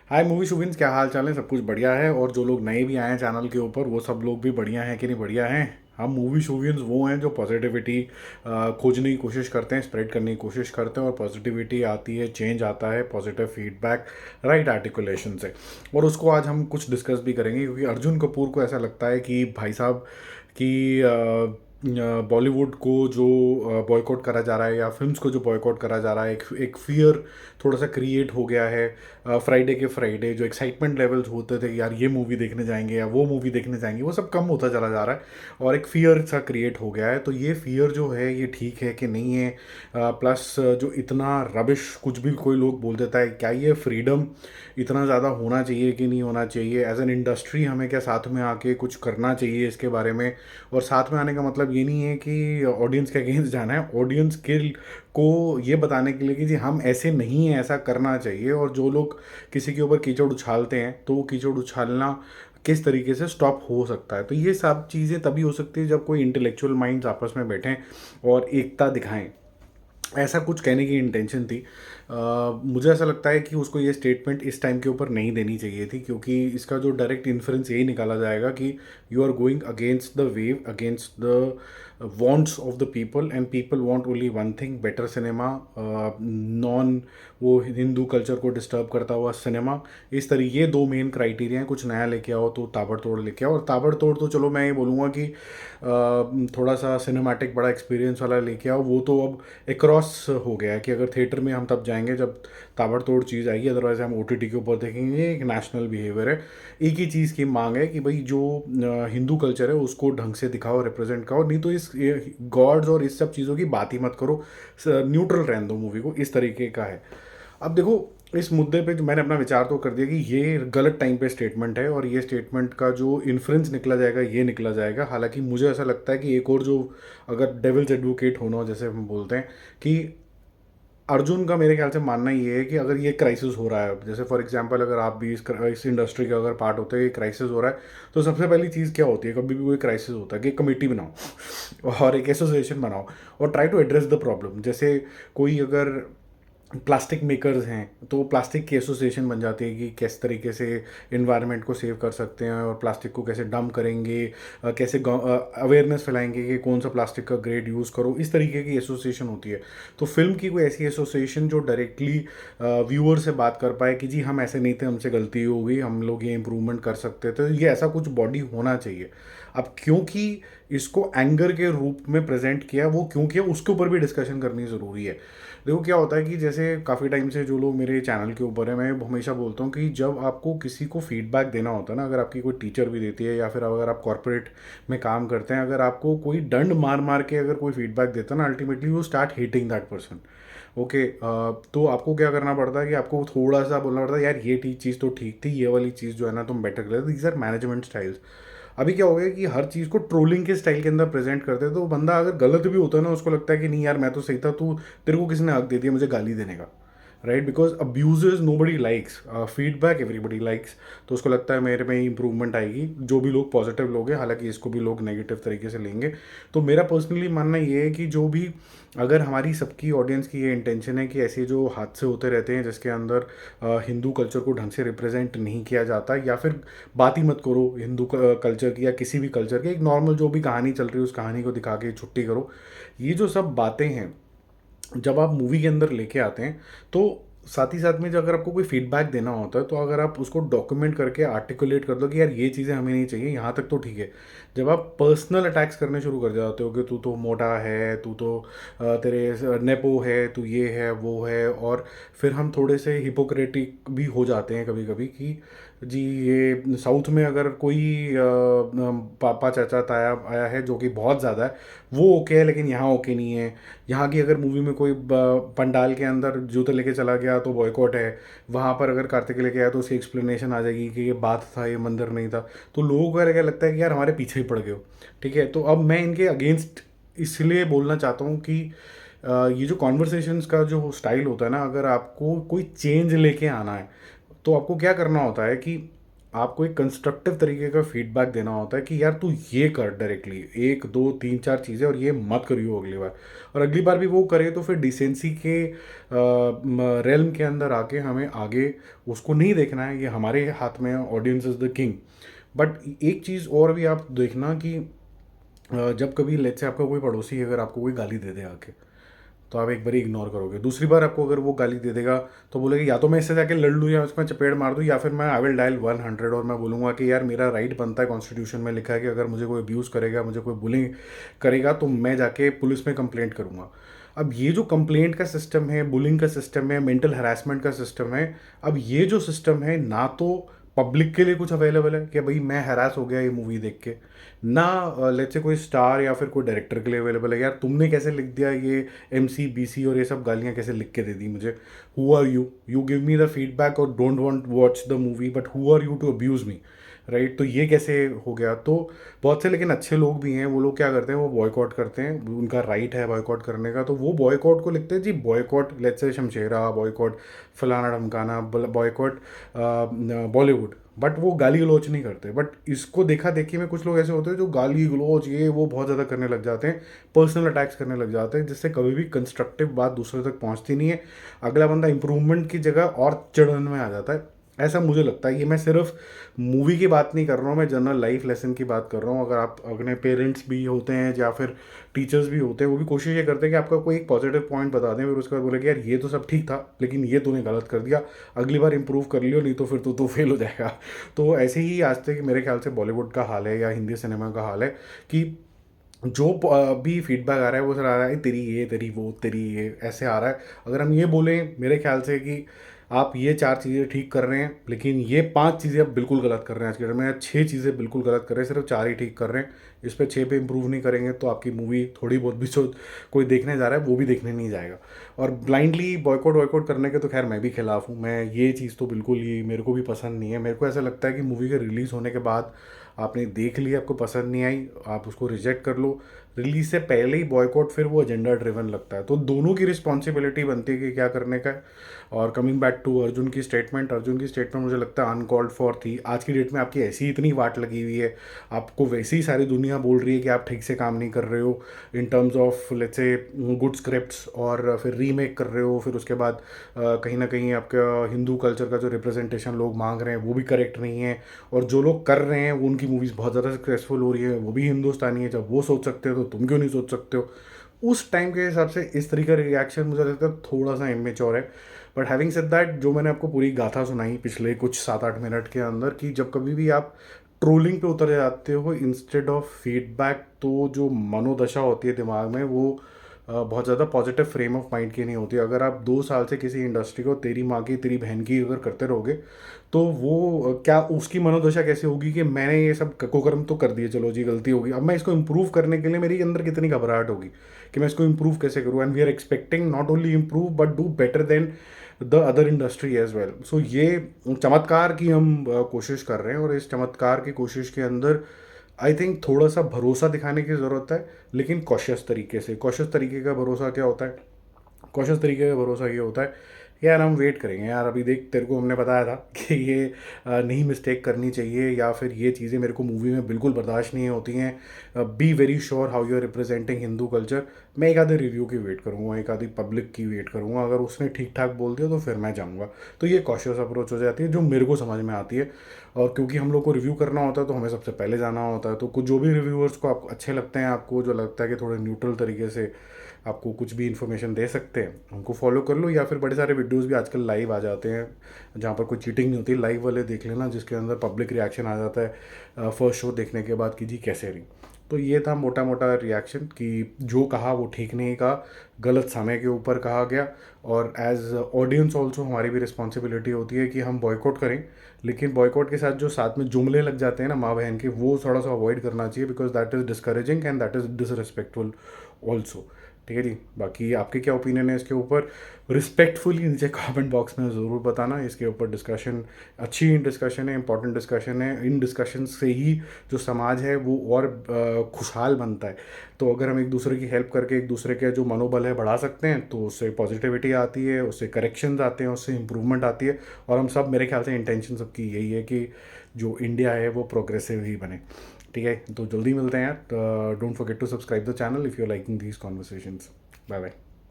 हाय movie शूबिन्स, क्या हाल चाल है? सब कुछ बढ़िया है। और जो लोग नए भी आए हैं चैनल के ऊपर वो सब लोग भी बढ़िया हैं कि नहीं बढ़िया हैं। हम मूवी शूबियंस वो हैं जो पॉजिटिविटी खोजने की कोशिश करते हैं, स्प्रेड करने की कोशिश करते हैं, और पॉजिटिविटी आती है, चेंज आता है, पॉजिटिव फीडबैक, राइट आर्टिकुलेशन से। और उसको आज हम कुछ डिस्कस भी करेंगे क्योंकि अर्जुन कपूर को ऐसा लगता है कि भाई साहब कि बॉलीवुड को जो बॉयकॉट करा जा रहा है या फिल्म्स को जो बॉयकॉट करा जा रहा है, एक फियर थोड़ा सा क्रिएट हो गया है। फ्राइडे के फ्राइडे जो एक्साइटमेंट लेवल्स होते थे कि यार ये मूवी देखने जाएंगे या वो मूवी देखने जाएंगे, वो सब कम होता चला जा रहा है और एक फियर सा क्रिएट हो गया है। तो ये फियर जो है ये ठीक है कि नहीं है? प्लस जो इतना रबिश कुछ भी कोई लोग बोल देता है, क्या ये फ्रीडम इतना ज़्यादा होना चाहिए कि नहीं होना चाहिए? एज एन इंडस्ट्री हमें क्या साथ में आके कुछ करना चाहिए इसके बारे में? और साथ में आने का मतलब ये नहीं है कि ऑडियंस के अगेंस्ट जाना है, ऑडियंस के को ये बताने के लिए कि जी हम ऐसे नहीं हैं, ऐसा करना चाहिए। और जो लोग किसी के ऊपर कीचड़ उछालते हैं तो वो कीचड़ उछालना किस तरीके से स्टॉप हो सकता है। तो ये सब चीज़ें तभी हो सकती है जब कोई इंटेलेक्चुअल माइंड्स आपस में बैठें और एकता दिखाएं। ऐसा कुछ कहने की इंटेंशन थी। मुझे ऐसा लगता है कि उसको ये स्टेटमेंट इस टाइम के ऊपर नहीं देनी चाहिए थी, क्योंकि इसका जो डायरेक्ट इन्फ्रेंस यही निकाला जाएगा कि you are going against the wave, against the wants of the people, and people want only one thing, better cinema, non वो हिंदू कल्चर को डिस्टर्ब करता हुआ सिनेमा। इस तरीके ये दो मेन क्राइटेरिया हैं। कुछ नया लेके आओ तो ताबड़तोड़ लेके आओ, और ताबड़तोड़ तो चलो मैं ये बोलूँगा कि थोड़ा सा सिनेमैटिक बड़ा एक्सपीरियंस वाला लेके आओ, वो तो अब एक्रॉस हो गया है कि अगर थिएटर में हम तब जाएंगे जब ताबड़तोड़ चीज़ आएगी, अदरवाइज हम ओटीटी के ऊपर देखेंगे। एक नेशनल बिहेवियर है। एक ही चीज़ की मांग है कि भाई जो हिंदू कल्चर है उसको ढंग से दिखाओ, रिप्रेजेंट करो, नहीं तो इस गॉड्स और इस सब चीज़ों की बात ही मत करो, न्यूट्रल रहने दो मूवी को। इस तरीके का है। अब देखो, इस मुद्दे पे जो मैंने अपना विचार तो कर दिया कि ये गलत टाइम पे स्टेटमेंट है, और ये स्टेटमेंट का जो इन्फ्लुएंस निकला जाएगा ये निकला जाएगा। हालांकि मुझे ऐसा लगता है कि एक और जो, अगर डेविल्स एडवोकेट होना हो जैसे हम बोलते हैं, कि अर्जुन का मेरे ख्याल से मानना ये है कि अगर ये क्राइसिस हो रहा है, जैसे फॉर एग्जांपल अगर आप भी इस इंडस्ट्री का अगर पार्ट होते हैं, ये क्राइसिस हो रहा है, तो सबसे पहली चीज़ क्या होती है कभी भी कोई क्राइसिस होता है कि एक कमेटी बनाओ और एक एसोसिएशन बनाओ और try to address the problem. जैसे कोई अगर प्लास्टिक मेकर्स हैं तो प्लास्टिक की एसोसिएशन बन जाती है कि किस तरीके से इन्वायरमेंट को सेव कर सकते हैं और प्लास्टिक को कैसे डंप करेंगे, कैसे अवेयरनेस फैलाएंगे कि कौन सा प्लास्टिक का ग्रेड यूज़ करो। इस तरीके की एसोसिएशन होती है। तो फिल्म की कोई ऐसी एसोसिएशन जो डायरेक्टली व्यूअर से बात कर पाए कि जी हम ऐसे नहीं थे, हमसे गलती हो गई, हम लोग ये इम्प्रूवमेंट कर सकते थे, ये ऐसा कुछ बॉडी होना चाहिए। अब क्योंकि इसको एंगर के रूप में प्रेजेंट किया, वो क्यों किया उसके ऊपर भी डिस्कशन करनी ज़रूरी है। देखो क्या होता है कि जैसे काफ़ी टाइम से जो लोग मेरे चैनल के ऊपर है, मैं हमेशा बोलता हूँ कि जब आपको किसी को फीडबैक देना होता है ना, अगर आपकी कोई टीचर भी देती है या फिर अगर आप कॉर्पोरेट में काम करते हैं, अगर आपको कोई दंड मार मार के अगर कोई फीडबैक देता है ना, ultimately you start hating that person. Okay. तो आपको क्या करना पड़ता है कि आपको थोड़ा सा बोलना पड़ता है, यार ये चीज़ तो ठीक थी, ये वाली चीज़ जो है ना तुम बेटर कर रहे थे। These are management styles. अभी क्या हो गया कि हर चीज़ को ट्रोलिंग के स्टाइल के अंदर प्रेजेंट करते हैं, तो बंदा अगर गलत भी होता है ना, उसको लगता है कि नहीं यार मैं तो सही था, तू तेरे को किसने हक दे दिया मुझे गाली देने का? Right, because abuses nobody likes, feedback everybody likes. तो उसको लगता है मेरे में ही इंप्रूवमेंट आएगी, जो भी लोग पॉजिटिव लोग हैं, हालांकि इसको भी लोग नेगेटिव तरीके से लेंगे। तो मेरा पर्सनली मानना ये है कि जो भी, अगर हमारी सबकी ऑडियंस की ये इंटेंशन है कि ऐसे जो हादसे होते रहते हैं जिसके अंदर हिंदू कल्चर को ढंग से रिप्रेजेंट नहीं किया जाता, या फिर बात ही मत करो हिंदू कल्चर की या किसी भी कल्चर की, एक नॉर्मल जो भी कहानी चल रही है उस कहानी को दिखा के छुट्टी करो, ये जो सब बातें हैं जब आप मूवी के अंदर लेके आते हैं, तो साथ ही साथ में जो अगर आपको कोई फीडबैक देना होता है तो अगर आप उसको डॉक्यूमेंट करके आर्टिकुलेट कर दो कि यार ये चीज़ें हमें नहीं चाहिए, यहाँ तक तो ठीक है। जब आप पर्सनल अटैक्स करने शुरू कर जाते हो कि तू तो मोटा है, तू तो तेरे नेपो है, तू ये है वो है, और फिर हम थोड़े से हिपोक्रेटिक भी हो जाते हैं कभी कभी कि जी ये साउथ में अगर कोई पापा चाचा ताया आया है जो कि बहुत ज़्यादा है, वो ओके है, लेकिन यहाँ ओके नहीं है। यहाँ की अगर मूवी में कोई पंडाल के अंदर जूते लेके चला गया तो बॉयकॉट है। वहाँ पर अगर कार्तिक लेके आया तो उसकी एक्सप्लेनेशन आ जाएगी कि ये बात था, ये मंदिर नहीं था। तो लोगों को क्या लगता है कि यार हमारे पीछे ही पड़ गए हो। ठीक है, तो अब मैं इनके अगेंस्ट इसलिए बोलना चाहता हूँ कि ये जो कॉन्वर्सेशंस का जो स्टाइल होता है ना, अगर आपको कोई चेंज लेके आना है तो आपको क्या करना होता है कि आपको एक कंस्ट्रक्टिव तरीके का फीडबैक देना होता है कि यार तू ये कर डायरेक्टली, एक दो तीन चार चीज़ें, और ये मत करियो अगली बार। और अगली बार भी वो करे तो फिर डिसेंसी के रेल्म के अंदर आके हमें आगे उसको नहीं देखना है, ये हमारे हाथ में है, audience is the king. But एक चीज़ और भी आप देखना कि जब कभी लेट्स से आपका कोई पड़ोसी अगर आपको कोई गाली दे दे आके, तो आप एक बार इग्नोर करोगे, दूसरी बार आपको अगर वो गाली दे देगा तो बोलेगा या तो मैं इससे जाके लड़ लूँ या उसमें चपेट मार दूँ, या फिर मैं आई विल डायल 100 और मैं बोलूँगा कि यार मेरा राइट बनता है, कॉन्स्टिट्यूशन में लिखा है कि अगर मुझे कोई अब्यूज़ करेगा, मुझे कोई बुलिंग करेगा तो मैं जाके पुलिस में कंप्लेंट करूँगा। अब ये जो कंप्लेंट का सिस्टम है, बुलिंग का सिस्टम है, मेंटल हरासमेंट का सिस्टम है, अब ये जो सिस्टम है ना तो पब्लिक के लिए कुछ अवेलेबल है कि भाई मैं हरास हो गया ये मूवी देख के, ना लेट्स से कोई स्टार या फिर कोई डायरेक्टर के लिए अवेलेबल है, यार तुमने कैसे लिख दिया ये MC BC और ये सब गालियाँ कैसे लिख के दे दी मुझे, who are you, you give me the feedback और don't want watch the movie but who are you to abuse me, right. तो ये कैसे हो गया। तो बहुत से लेकिन अच्छे लोग भी हैं, वो लोग क्या करते हैं, वो बॉयकॉट करते हैं, उनका राइट है बॉयकॉट करने का, तो वो बॉयकॉट को लिखते हैं जी boycott let's say Shamshera, boycott फलाना ढमकाना, बॉयकॉट बॉलीवुड, बट वो गाली गलौज नहीं करते। बट इसको देखा देखी में कुछ लोग ऐसे होते हैं जो गाली गलौज ये वो बहुत ज़्यादा करने लग जाते हैं, पर्सनल अटैक्स करने लग जाते हैं, जिससे कभी भी कंस्ट्रक्टिव बात दूसरे तक पहुंचती नहीं है। अगला बंदा इंप्रूवमेंट की जगह और चिढ़न में आ जाता है, ऐसा मुझे लगता है। ये मैं सिर्फ मूवी की बात नहीं कर रहा हूँ, मैं जनरल लाइफ लेसन की बात कर रहा हूँ। अगर आप अपने पेरेंट्स भी होते हैं या फिर टीचर्स भी होते हैं, वो भी कोशिश ये करते हैं कि आपका कोई एक पॉजिटिव पॉइंट बता दें, फिर उसके बाद बोले कि यार ये तो सब ठीक था लेकिन ये तूने गलत कर दिया, अगली बार इंप्रूव कर लियो नहीं तो फिर तो फेल हो जाएगा। तो ऐसे ही आज तक मेरे ख्याल से बॉलीवुड का हाल है या हिंदी सिनेमा का हाल है कि जो भी फीडबैक आ रहा है वो सर आ रहा है तेरी ये तेरी वो तेरी ये ऐसे आ रहा है। अगर हम ये बोलें मेरे ख्याल से कि आप ये 4 चीज़ें ठीक कर रहे हैं लेकिन ये 5 चीज़ें आप बिल्कुल गलत कर रहे हैं आज के डेट में, या 6 चीज़ें बिल्कुल गलत कर रहे हैं, सिर्फ 4 ही ठीक कर रहे हैं, इस पे 6 पे इम्प्रूव नहीं करेंगे तो आपकी मूवी थोड़ी बहुत भी जो कोई देखने जा रहा है वो भी देखने नहीं जाएगा। और ब्लाइंडली बॉयकॉट वॉयकॉट करने के तो खैर मैं भी खिलाफ हूँ, मैं ये चीज़ तो बिल्कुल ही मेरे को भी पसंद नहीं है। मेरे को ऐसा लगता है कि मूवी के रिलीज़ होने के बाद आपने देख ली, आपको पसंद नहीं आई, आप उसको रिजेक्ट कर लो। रिलीज से पहले ही बॉयकॉट फिर वो एजेंडा ड्रिवन लगता है, तो दोनों की रिस्पॉन्सिबिलिटी बनती है कि क्या करने का है। और कमिंग बैक टू अर्जुन की स्टेटमेंट, अर्जुन की स्टेटमेंट मुझे लगता है अनकॉल्ड फॉर थी। आज की डेट में आपकी ऐसी इतनी वाट लगी हुई है, आपको वैसे ही सारी दुनिया बोल रही है कि आप ठीक से काम नहीं कर रहे हो in terms of let's say good scripts, और फिर रीमेक कर रहे हो, फिर उसके बाद कहीं ना कहीं आपका हिंदू कल्चर का जो रिप्रेजेंटेशन लोग मांग रहे हैं वो भी करेक्ट नहीं है, और जो लोग कर रहे हैं वो उनकी मूवीज़ बहुत ज़्यादा सक्सेसफुल हो रही है, वो भी हिंदुस्तानी है। जब वो सोच सकते हो तो तुम क्यों नहीं सोच सकते हो। उस टाइम के हिसाब से इस तरीके का रिएक्शन मुझे लगता है थोड़ा सा इमेच्योर है। बट हैविंग सेड दैट, जो मैंने आपको पूरी गाथा सुनाई पिछले कुछ 7-8 मिनट के अंदर, कि जब कभी भी आप ट्रोलिंग पे उतर जाते हो इंस्टेड ऑफ फीडबैक, तो जो मनोदशा होती है दिमाग में वो बहुत ज़्यादा पॉजिटिव फ्रेम ऑफ माइंड की नहीं होती। अगर आप 2 साल से किसी इंडस्ट्री को तेरी माँ की तेरी बहन की अगर करते रहोगे तो वो क्या उसकी मनोदशा कैसे होगी कि मैंने ये सब कुकर्म तो कर दिए, चलो जी गलती होगी, अब मैं इसको इम्प्रूव करने के लिए मेरे अंदर कितनी घबराहट होगी कि मैं इसको इम्प्रूव कैसे करूँ। And we are expecting not only improve but do better than the other industry as well. So ये चमत्कार की हम कोशिश कर रहे हैं, और इस चमत्कार की कोशिश के अंदर आई थिंक थोड़ा सा भरोसा दिखाने की ज़रूरत है, लेकिन कॉशियस तरीके से। कॉशियस तरीके का भरोसा क्या होता है, कॉशियस तरीके का भरोसा ये होता है यार हम वेट करेंगे, यार अभी देख तेरे को हमने बताया था कि ये नहीं मिस्टेक करनी चाहिए, या फिर ये चीज़ें मेरे को मूवी में बिल्कुल बर्दाश्त नहीं होती हैं, be very sure how you are representing Hindu culture. मैं एक आधे रिव्यू की वेट करूँगा, एक आधी पब्लिक की वेट करूँगा, अगर उसने ठीक ठाक बोल दिया तो फिर मैं जाऊँगा। तो ये कॉशियस अप्रोच हो जाती है जो मेरे को समझ में आती है। और क्योंकि हम लोग को रिव्यू करना होता है तो हमें सबसे पहले जाना होता है, तो कुछ जो भी रिव्यूअर्स को आप अच्छे लगते हैं, आपको जो लगता है कि थोड़े न्यूट्रल तरीके से आपको कुछ भी इन्फॉर्मेशन दे सकते हैं, उनको फॉलो कर लो। या फिर बड़े सारे वीडियोस भी आजकल लाइव आ जाते हैं जहाँ पर कोई चीटिंग नहीं होती, लाइव वाले देख लेना जिसके अंदर पब्लिक रिएक्शन आ जाता है फर्स्ट शो देखने के बाद कि जी कैसे रही। तो ये था मोटा मोटा रिएक्शन कि जो कहा वो ठीक नहीं कहा, गलत समय के ऊपर कहा गया। और एज ऑडियंस ऑल्सो हमारी भी रिस्पॉन्सिबिलिटी होती है कि हम बॉयकॉट करें, लेकिन बॉयकॉट के साथ जो साथ में जुमले लग जाते हैं ना माँ बहन के, वो थोड़ा सा अवॉइड करना चाहिए, because that is discouraging and that is disrespectful also. ठीक है जी। बाकी आपके क्या ओपिनियन है इसके ऊपर, रिस्पेक्टफुली नीचे कमेंट बॉक्स में ज़रूर बताना। इसके ऊपर डिस्कशन, अच्छी डिस्कशन है, इंपॉर्टेंट डिस्कशन है। इन डिस्कशन से ही जो समाज है वो और खुशहाल बनता है। तो अगर हम एक दूसरे की हेल्प करके एक दूसरे के जो मनोबल है बढ़ा सकते हैं तो उससे पॉजिटिविटी आती है, उससे करेक्शंस आते हैं, उससे इम्प्रूवमेंट आती है। और हम सब, मेरे ख्याल से इंटेंशन सबकी यही है कि जो इंडिया है वो प्रोग्रेसिव ही बने। ठीक है, तो जल्दी मिलते हैं यार। Don't forget to subscribe the channel if you are liking these conversations. Bye bye.